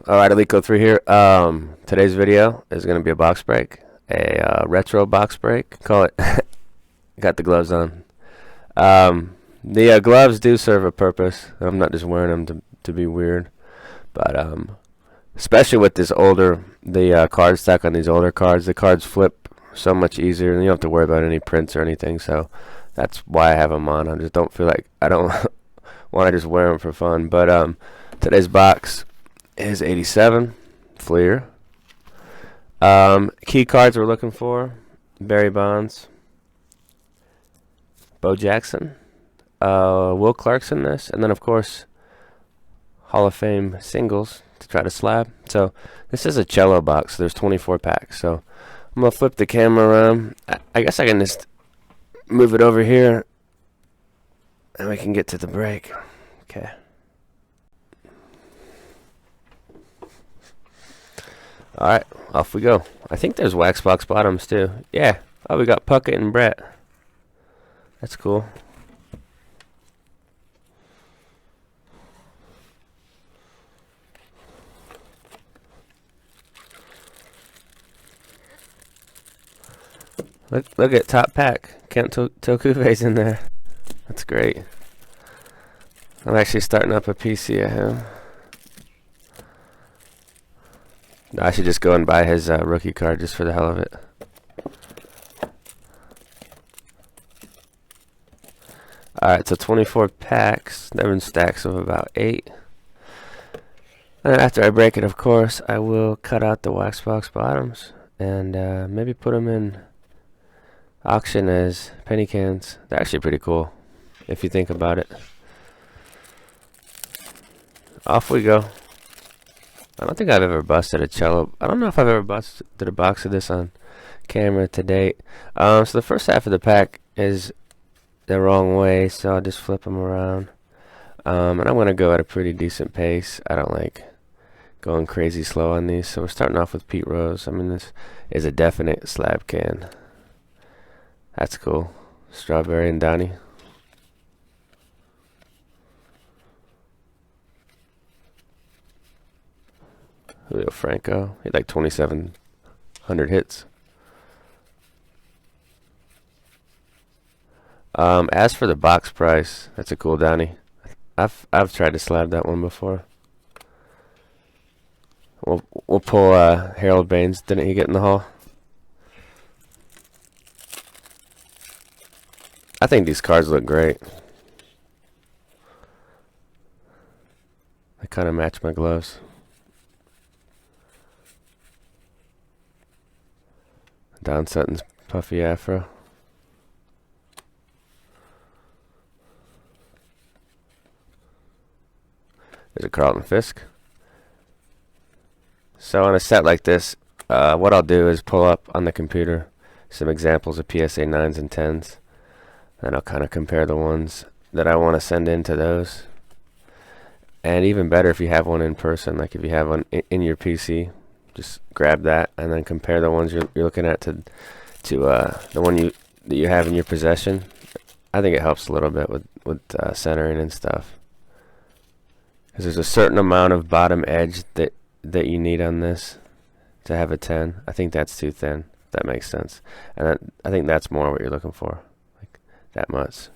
Alright, Alico3 here. Today's video is going to be a box break. A retro box break. Call it. Got the gloves on. The gloves do serve a purpose. I'm not just wearing them to be weird. But especially with this older, the card stack on these older cards, the cards flip so much easier and you don't have to worry about any prints or anything. So that's why I have them on. I just don't feel like, I don't want to just wear them for fun. But today's box is 87 Fleer. Key cards we're looking for: Barry Bonds, Bo Jackson, Will Clarkson, and then of course Hall of Fame singles to try to slab. So this is a cello box. So there's 24 packs. So I'm gonna flip the camera around. I guess I can just move it over here, and we can get to the break. Okay. Alright, off we go. I think there's wax box bottoms too. Yeah. Oh, we got Puckett and Brett. That's cool. Look at top pack. Kent Tokuve's in there. That's great. I'm actually starting up a PC of him. I should just go and buy his rookie card just for the hell of it. Alright, so 24 packs, 7 stacks of about 8. And after I break it, of course, I will cut out the wax box bottoms and maybe put them in auction as penny cans. They're actually pretty cool if you think about it. Off we go. I don't think I've ever busted a cello. I don't know if I've ever busted a box of this on camera to date. So the first half of the pack is the wrong way, so I'll just flip them around. And I'm going to go at a pretty decent pace. I don't like going crazy slow on these. So we're starting off with Pete Rose. I mean, this is a definite slab can. That's cool. Strawberry and Donnie. Julio Franco. He had like 2,700 hits. As for the box price, that's a cool Donnie. I've tried to slab that one before. We'll pull Harold Baines. Didn't he get in the hall? I think these cards look great. They kind of match my gloves. Don Sutton's puffy afro. There's a Carlton Fisk. So on a set like this, what I'll do is pull up on the computer some examples of PSA 9s and 10s. And I'll kind of compare the ones that I want to send into those. And even better if you have one in person, like if you have one in your PC, just grab that and then compare the ones you're looking at to the one that you have in your possession. I think it helps a little bit with centering and stuff, because there's a certain amount of bottom edge that you need on this to have a 10. I think that's too thin, if that makes sense. And I think that's more what you're looking for, like that much.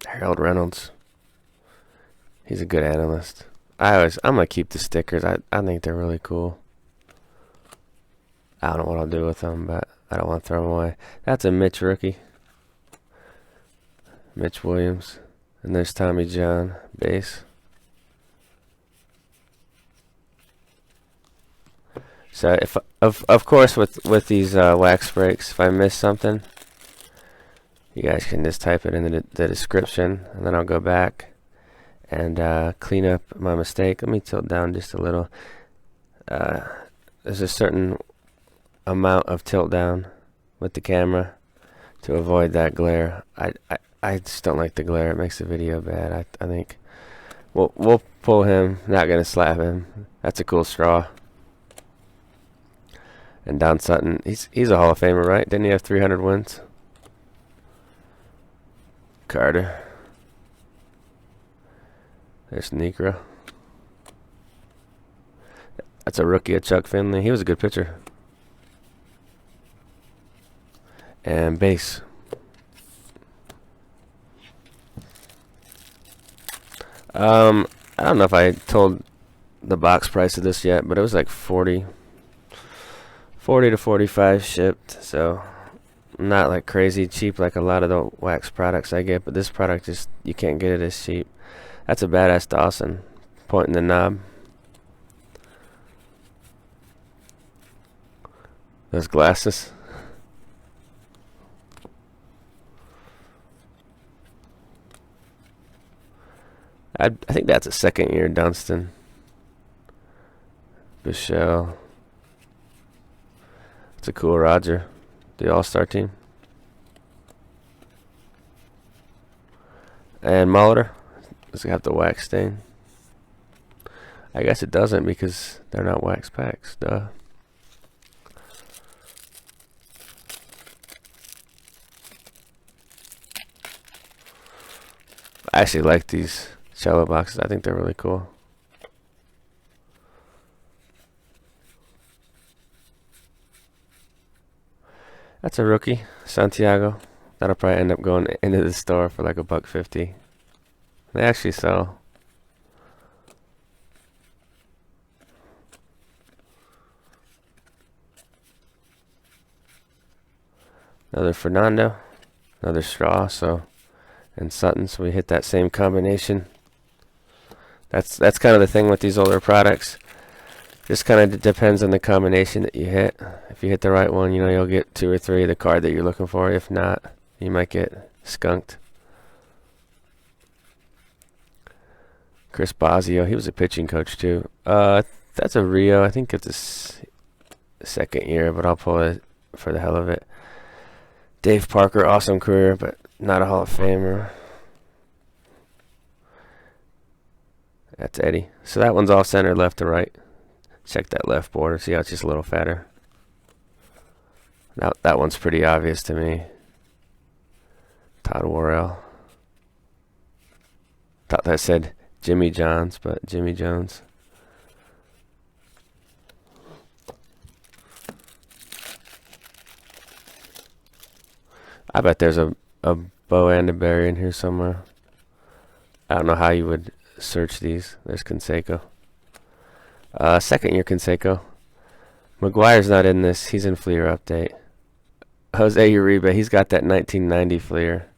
Harold Reynolds. He's a good analyst. I'm gonna keep the stickers. I think they're really cool. I don't know what I'll do with them, but I don't want to throw them away. That's a Mitch rookie. Mitch Williams. And there's Tommy John, base. So if of course with these wax breaks, if I miss something, you guys can just type it in the description, and then I'll go back and clean up my mistake. Let me tilt down just a little. There's a certain amount of tilt down with the camera to avoid that glare. I just don't like the glare. It makes the video bad. I think we'll pull him. Not gonna slap him. That's a cool straw. And Don Sutton, he's a Hall of Famer, right? Didn't he have 300 wins? Carter. There's Negro. That's a rookie of Chuck Finley. He was a good pitcher. And base. I don't know if I told the box price of this yet, but it was like 40 to 45 shipped, so not like crazy cheap like a lot of the wax products I get, but this product just, you can't get it as cheap. That's a badass Dawson, pointing the knob. Those glasses. I think that's a second year Dunston. Bichelle. It's a cool Roger. The All-Star team. And Molitor. Does it have the wax stain? I guess it doesn't because they're not wax packs. Duh. I actually like these Cello boxes. I think they're really cool. That's a rookie, Santiago. That'll probably end up going into the store for like $1.50. They actually sell. Another Fernando, another Straw. So, and Sutton. So we hit that same combination. That's kind of the thing with these older products. Just kind of depends on the combination that you hit. If you hit the right one, you know, you'll get 2 or 3 of the card that you're looking for. If not, you might get skunked. Chris Bosio, he was a pitching coach too. That's a Rio. I think it's a second year, but I'll pull it for the hell of it. Dave Parker, awesome career, but not a Hall of Famer. That's Eddie. So that one's off center, left to right. Check that left border. See how it's just a little fatter. Now that one's pretty obvious to me. Todd Worrell. Thought that said Jimmy Johns, but Jimmy Jones. I bet there's a Bo Andaberry in here somewhere. I don't know how you would search these. There's Canseco. Second year Canseco. McGuire's not in this. He's in Fleer update. Jose Uribe, he's got that 1990 Fleer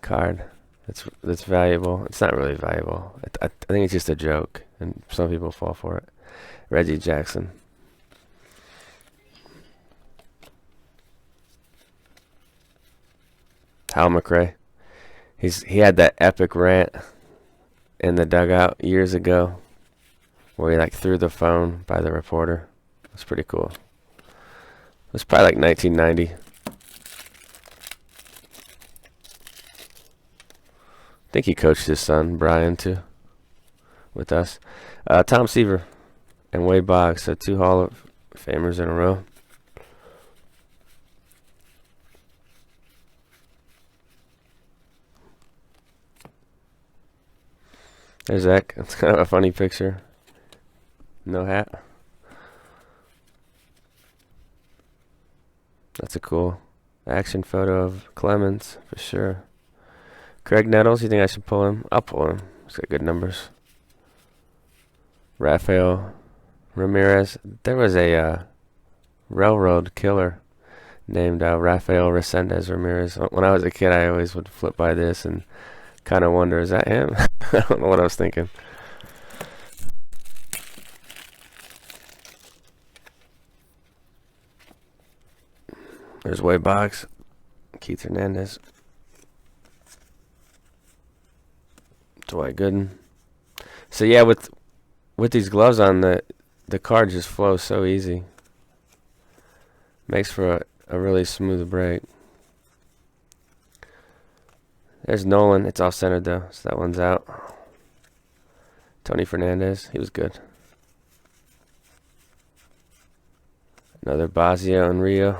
card. That's valuable. It's not really valuable. I think it's just a joke, and some people fall for it. Reggie Jackson. Hal McRae. He had that epic rant in the dugout years ago where he like threw the phone by the reporter. It's pretty cool. It was probably like 1990. I think he coached his son Brian too with us. Tom Seaver and Wade Boggs, so 2 Hall of Famers in a row. There's Zach. It's kind of a funny picture. No hat. That's a cool action photo of Clemens for sure. Craig Nettles, you think I should pull him? I'll pull him. He's got good numbers. Rafael Ramirez. There was a railroad killer named Rafael Resendez Ramirez. When I was a kid, I always would flip by this and kind of wonder, is that him? I don't know what I was thinking. There's Wade Boggs, Keith Hernandez, Dwight Gooden. So yeah, with these gloves on, the card just flows so easy. Makes for a really smooth break. There's Nolan. It's off centered though, so that one's out. Tony Fernandez, he was good. Another Bosio and Rio.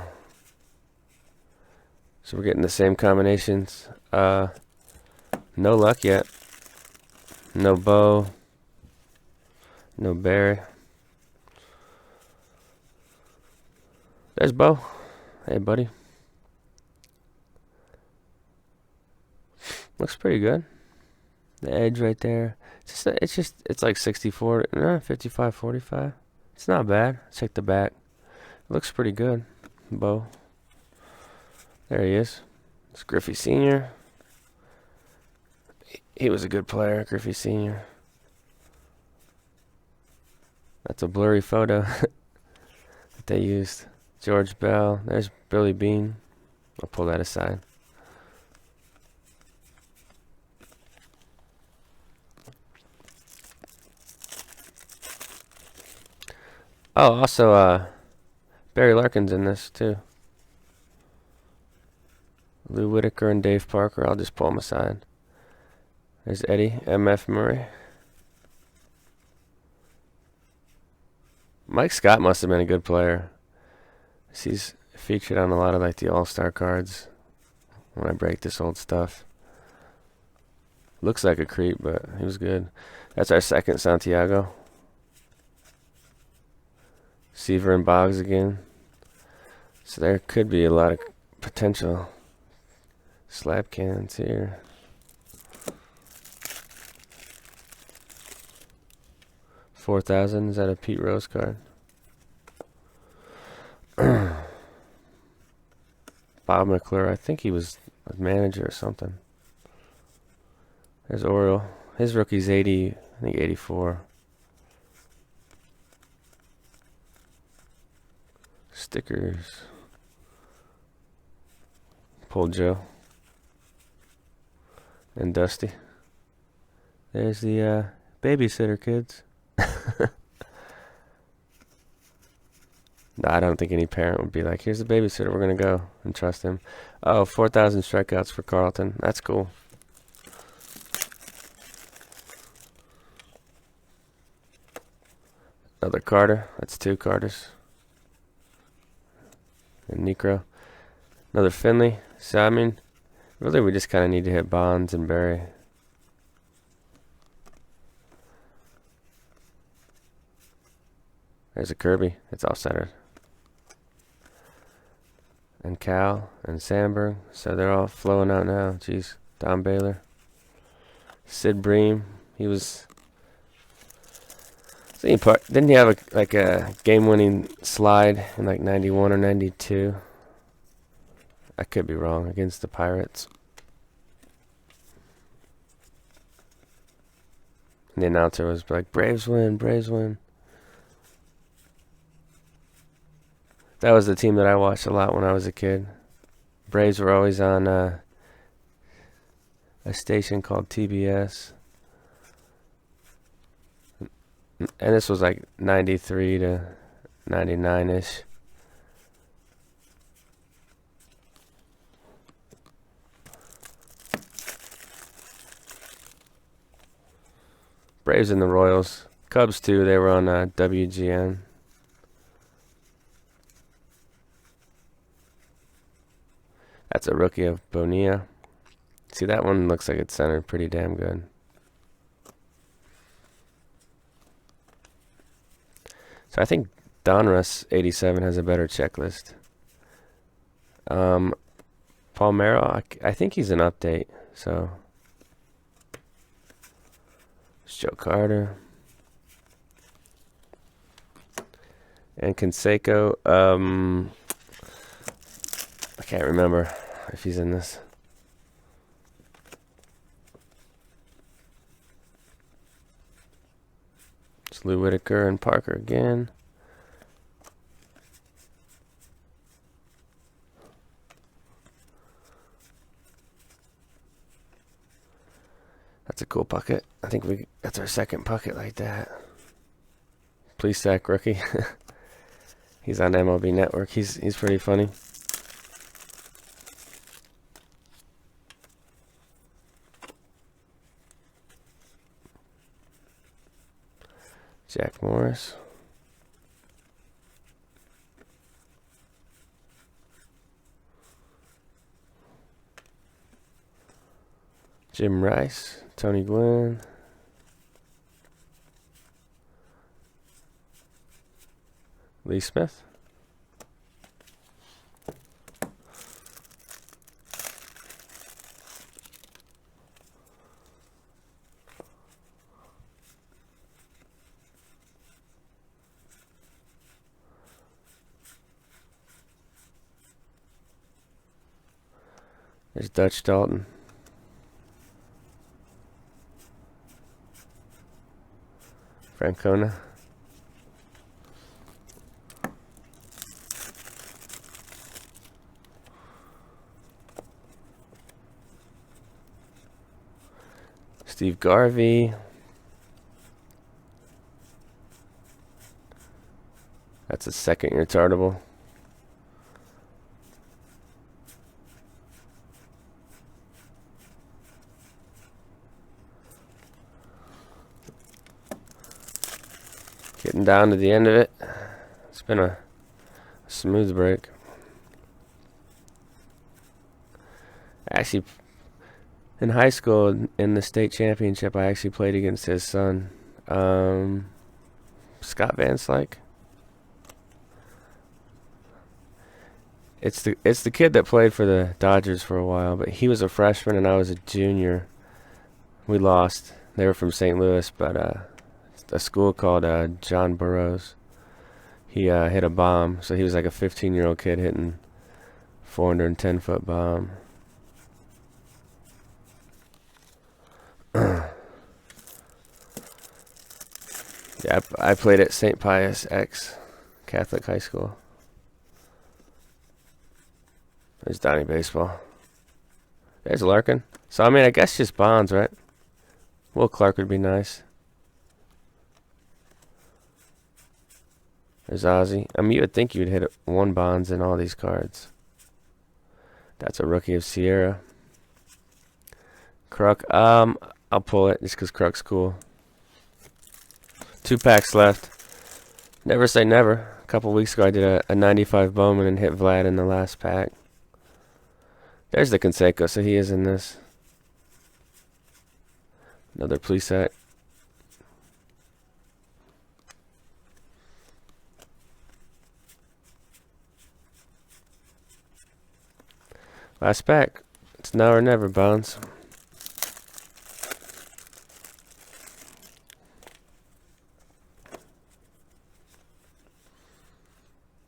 So we're getting the same combinations. No luck yet. No Bo. No Barry. There's Bo. Hey, buddy. Looks pretty good. The edge right there. It's like 64, 55, 45. It's not bad. Check the back. It looks pretty good. Bo. There he is. It's Griffey Sr. He was a good player, Griffey Sr. That's a blurry photo that they used. George Bell. There's Billy Bean. I'll pull that aside. Oh, also, Barry Larkin's in this, too. Lou Whitaker and Dave Parker. I'll just pull them aside. There's Eddie, M.F. Murray. Mike Scott must have been a good player. He's featured on a lot of like the All-Star cards when I break this old stuff. Looks like a creep, but he was good. That's our second Santiago. Seaver and Boggs again. So there could be a lot of potential slab cans here. $4,000. Is that a Pete Rose card? Bob McClure. I think he was a manager or something. There's Oriole. His rookie's 80. I think 84. Stickers. Pull Joe. And Dusty. There's the babysitter kids. No, I don't think any parent would be like, here's the babysitter, we're going to go and trust him. Oh, 4,000 strikeouts for Carlton. That's cool. Another Carter. That's two Carters. And Necro. Another Finley. So, I mean, really we just kind of need to hit Bonds and Barry. There's a Kirby. It's off-centered. And Cal and Sandberg. So they're all flowing out now. Jeez. Don Baylor. Sid Bream. He was... Didn't he have a game-winning slide in like 91 or 92? I could be wrong. Against the Pirates. And the announcer was like, Braves win, Braves win. That was the team that I watched a lot when I was a kid. Braves were always on a station called TBS. And this was like 93 to 99-ish. Braves and the Royals. Cubs too, they were on WGN. That's a rookie of Bonilla. See, that one looks like it's centered pretty damn good. So I think Donruss 87 has a better checklist. Palmeiro, I think he's an update. So it's Joe Carter. And Canseco, I can't remember if he's in this. It's Lou Whitaker and Parker again. That's a cool pucket. I think that's our second pucket like that. Please sack rookie. He's on MLB Network. He's pretty funny. Jack Morris. Jim Rice. Tony Gwynn. Lee Smith. There's Dutch Dalton. Francona. Steve Garvey. That's a second retardable. Getting down to the end of it. It's been a smooth break. Actually, in high school, in the state championship, I actually played against his son, Scott Van Slyke. It's the kid that played for the Dodgers for a while, but he was a freshman and I was a junior. We lost. They were from St. Louis, but a school called John Burroughs. He hit a bomb, so he was like a 15-year-old kid hitting 410-foot bomb. Yeah, I played at St. Pius X Catholic High School. There's Donnie Baseball. There's Larkin. So, I mean, I guess just Bonds, right? Will Clark would be nice. There's Ozzy. I mean, you would think you would hit one Bonds in all these cards. That's a rookie of Sierra. Kruk. I'll pull it just because Kruk's cool. 2 packs left. Never say never. A couple weeks ago, I did a 95 Bowman and hit Vlad in the last pack. There's the Canseco, so he is in this. Another Plesac. Last pack. It's now or never, Bonds.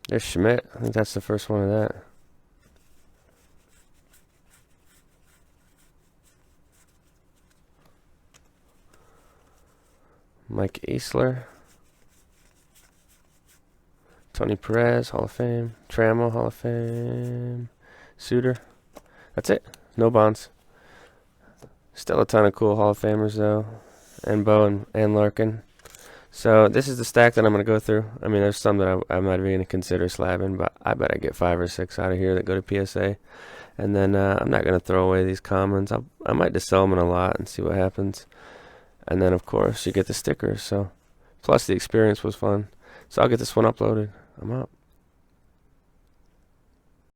There's Schmidt. I think that's the first one of that. Mike Easler. Tony Perez, Hall of Fame. Trammell, Hall of Fame. Suter. That's it. No Bonds. Still a ton of cool Hall of Famers, though. And Bo and Larkin. So this is the stack that I'm going to go through. I mean, there's some that I'm not even going to consider slabbing, but I bet I get 5 or 6 out of here that go to PSA. And then I'm not going to throw away these commons. I might just sell them in a lot and see what happens. And then, of course, you get the stickers. So plus the experience was fun. So I'll get this one uploaded. I'm out.